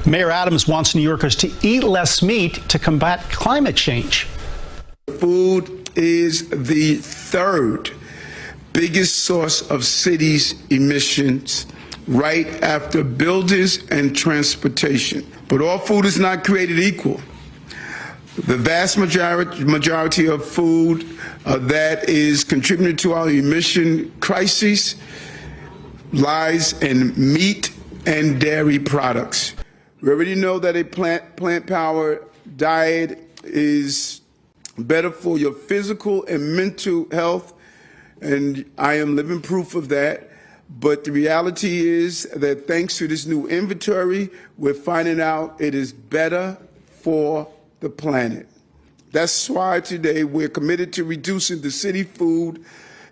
Mayor Adams wants New Yorkers to eat less meat to combat climate change. Food is the third biggest source of cities' emissions, right after buildings and transportation. But all food is not created equal. The vast majority of food that is contributing to our emission crisis lies in meat and dairy products. We already know that a plant-powered diet is better for your physical and mental health, and I am living proof of that. But the reality is that thanks to this new inventory, we're finding out it is better for the planet. That's why today we're committed to reducing the city food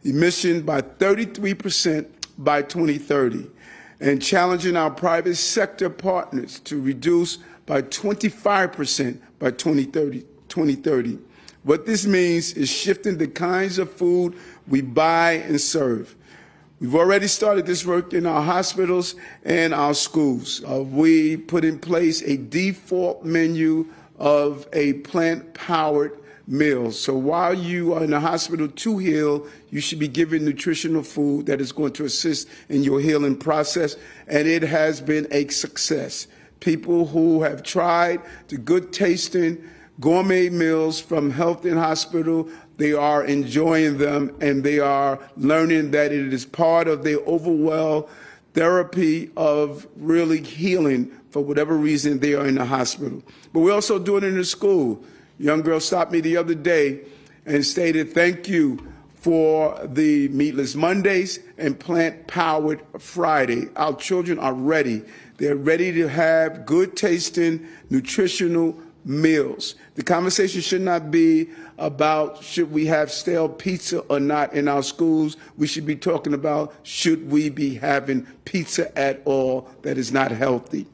emission by 33% by 2030 and challenging our private sector partners to reduce by 25% by 2030. What this means is shifting the kinds of food we buy and serve. We've already started this work in our hospitals and our schools. We put in place a default menu of a plant-powered meal. So while you are in the hospital to heal, you should be given nutritional food that is going to assist in your healing process, and it has been a success. People who have tried the good-tasting gourmet meals from Health and Hospital, they are enjoying them, and they are learning that it is part of their overall therapy of really healing for whatever reason they are in the hospital. But we're also doing it in the school. A young girl stopped me the other day and stated, "Thank you for the Meatless Mondays and Plant-Powered Friday." Our children are ready. They're ready to have good-tasting, nutritional meals. The conversation should not be about should we have stale pizza or not in our schools. We should be talking about should we be having pizza at all that is not healthy.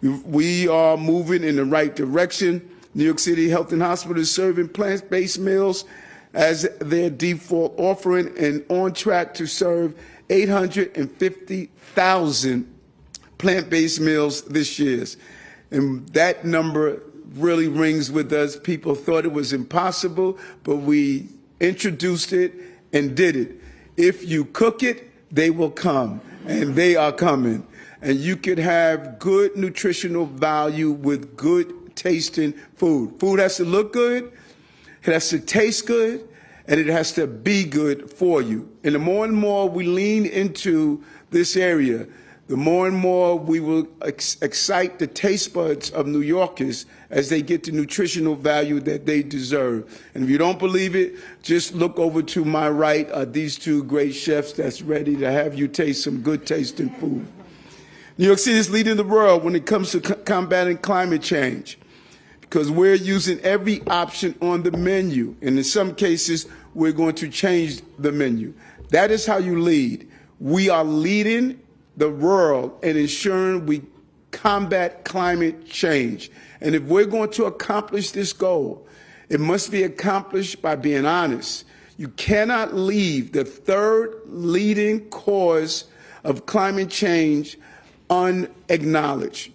We are moving in the right direction. New York City Health and Hospital is serving plant-based meals as their default offering and on track to serve 850,000 plant-based meals this year. And that number really rings with us. People thought it was impossible, but we introduced it and did it. If you cook it, they will come, and they are coming. And you could have good nutritional value with good tasting food. Food has to look good, it has to taste good, and it has to be good for you. And the more and more we lean into this area, the more and more we will excite the taste buds of New Yorkers as they get the nutritional value that they deserve. And if you don't believe it, just look over to my right are these two great chefs that's ready to have you taste some good tasting food. New York City is leading the world when it comes to combating climate change because we're using every option on the menu. And in some cases, we're going to change the menu. That is how you lead. We are leading the world and ensuring we combat climate change. And if we're going to accomplish this goal, it must be accomplished by being honest. You cannot leave the third leading cause of climate change unacknowledged.